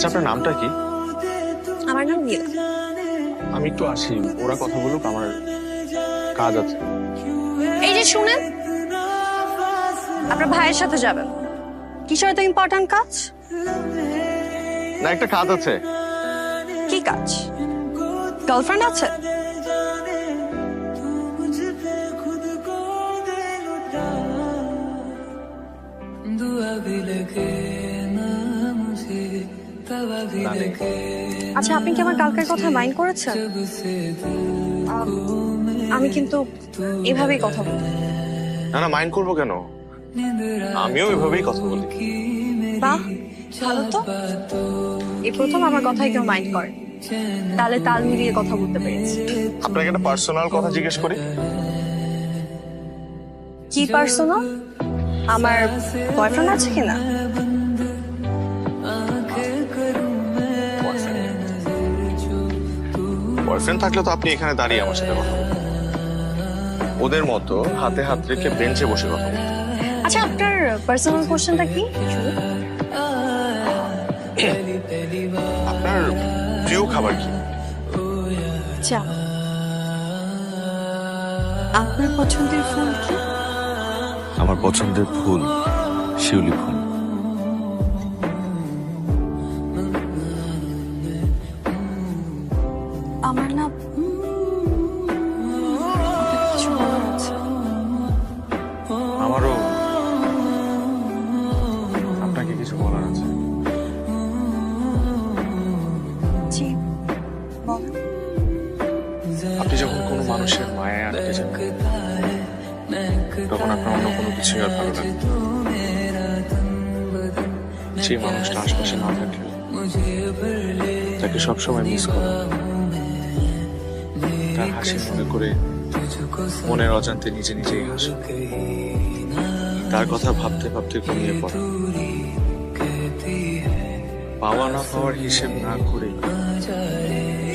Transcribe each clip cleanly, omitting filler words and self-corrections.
আচ্ছা, আপনার নামটা কি? আমার নাম নীলা। আমি একটু আসি, ওরা কথা বলুক, আমার কাজ আছে। এই যে শুনেন, আপনার ভাইয়ের সাথে যাবেন। কিসের এত ইম্পর্টেন্ট কাজ? না, একটা কাজ আছে। কি কাজ? গার্লফ্রেন্ড আছে? আচ্ছা, আপনি কি আমার কালকের কথা মাইন্ড করেছেন? আমি কিন্তু এভাবেই কথা বলি। না না, মাইন্ড করবো কেন? আমিও এভাবেই কথা বলি। বাহ, ভালো তো। এই প্রথম আমার কথাই কেউ মাইন্ড করে, তাহলে তাল মিলিয়ে কথা বলতে পেরেছি। আপনাকে একটা পার্সোনাল কথা জিজ্ঞেস করি। কি পার্সোনাল? আমার বয়ফ্রেন্ড আছে কিনা? বয়ফ্রেন্ড থাকলে তো আপনি এখানে দাঁড়িয়ে আমার সাথে কথা বলতেন। ওদের মতো হাতে হাত রেখে বেঞ্চে বসে কথা বলতেন। আচ্ছা, আপনার পার্সোনাল কোশ্চেনটা কি? আপনার প্রিয় খাবার কি? চা। আপনার পছন্দের ফুল কি? আমার পছন্দের ফুল শিউলি ফুল। আমার না কিছু বলার আছে। আমারও আপনাকে কিছু বলার আছে। জি, বলেন। আপনি যখন কোনো মানুষের মায়ায় আটকে যান, তখন আপনার অন্য কোনো কিছুই আর ভালো লাগে না। সেই মানুষটা আশপাশে না থাকলে তাকে সবসময় মিস করা, তার হাসি মনে করে মনের অজান্তে নিজে নিজেই হাসে, তার কথা ভাবতে ভাবতে ঘুমিয়ে পড়া, পাওয়া না পাওয়ার হিসেব না করে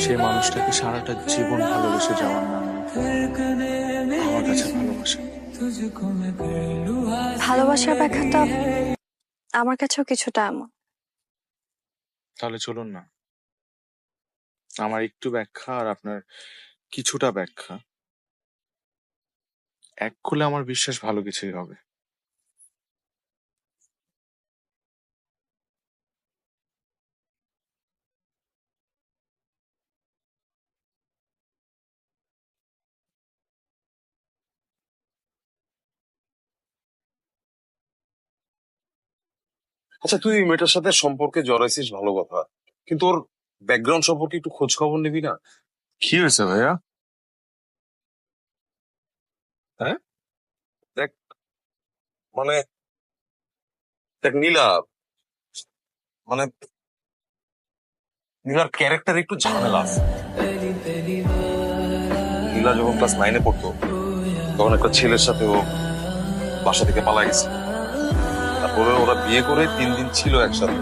সেই মানুষটাকে সারাটা জীবন ভালোবেসে যাওয়ার নামে আমার কাছে ভালোবাসা। ভালোবাসার ব্যাখ্যাটা আমার কাছেও কিছুটা এমন। তাহলে চলুন না, আমার একটু ব্যাখ্যা আর আপনার কিছুটা ব্যাখ্যা এক করলে আমার বিশ্বাস ভালো কিছুই হবে। আচ্ছা, তুই মেয়েটার সাথে সম্পর্কে জড়াইছিস ভালো কথা, কিন্তু ওর ব্যাকগ্রাউন্ড সম্পর্কে একটু খোঁজ খবর নিবি না? কি হয়েছে ভাইয়া? হ্যাঁ, দেখ, মানে দেখ নীলা, মানে নীলার ক্যারেক্টার একটু ঝামেলা আছে। নীলা যখন ক্লাস 9-এ পড়তো, তখন একটা ছেলের সাথে ও বাসা থেকে পালা গেছে। তারপরে ওরা বিয়ে করে 3 দিন ছিল একসাথে।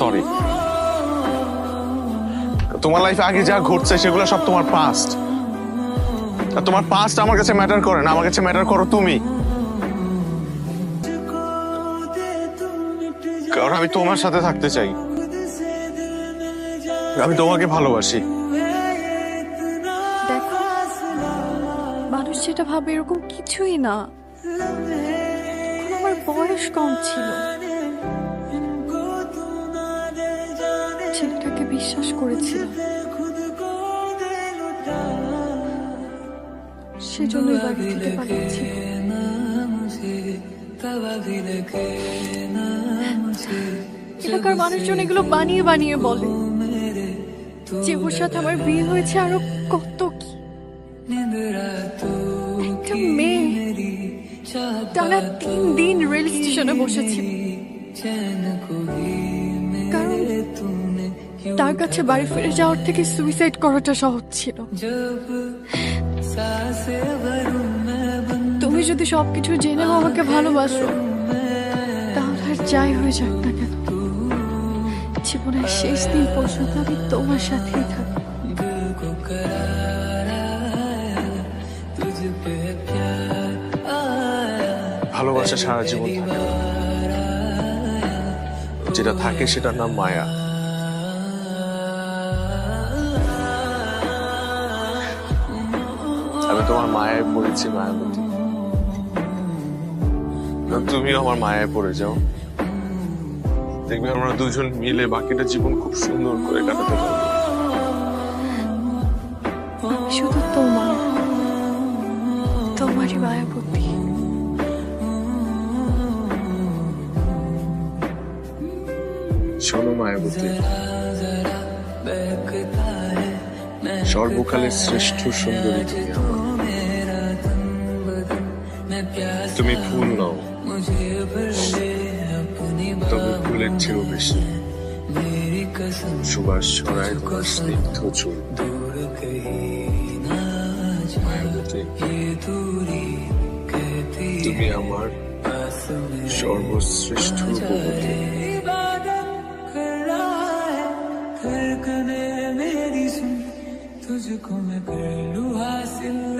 সরি, তোমার লাইফে আগে যা ঘটছে সেগুলো সব তোমার পাস্ট, আর তোমার পাস্ট আমার কাছে ম্যাটার করে না, আমার কাছে ম্যাটার করো তুমি। কারণ আমি তোমার সাথে থাকতে চাই, আমি তোমাকে ভালোবাসি। দেখো, মানুষ যেটা ভাবে এরকম কিছুই না। তখন আমার বয়স কম ছিল, ছেলেটাকে বিশ্বাস করেছিলাম, সেজন্যই বাড়ি থেকে পালিয়েছি। এলাকার মানুষজন এগুলো বানিয়ে বানিয়ে বলে যে ওর সাথে আমার বিয়ে হয়েছে আরো কত কি। একটা মেয়ে টানা 3 দিন রেল স্টেশনে বসেছিল, কারণ তার কাছে বাড়ি ফিরে যাওয়ার থেকে সুইসাইড করাটা সহজ ছিল। তুমি যদি সবকিছু জেনেও আমাকে ভালোবাসো, তাহলে আর যাই হয়ে যাক না কেন, জীবনের শেষ দিন পর্যন্ত আমি তোমার সাথেই থাকবো। ভালোবাসা সারা জীবন থাকে না। যেটা থাকে সেটার নাম মায়া। আমি তোমার মায়ায় পড়েছি মায়াবতী, তুমিও আমার মায়ায় পড়ে যাও, দেখবে আমরা দুজন মিলে বাকিটা জীবন খুব সুন্দর করে কাটাতে পারবো। শুধু তোমারই মায়াবতী। শোনো মায়াবতী, সর্বকালের শ্রেষ্ঠ সুন্দরী তুমি আমার। তুমি ফুল নাও, তবে ফুলের চেয়েও বেশি সুবাস ছড়ায় তোমার স্নিগ্ধ চুল। মায়াবতী, তুমি আমার সর্বশ্রেষ্ঠ উপবতী। तुझको मैं कर लूं हासिल।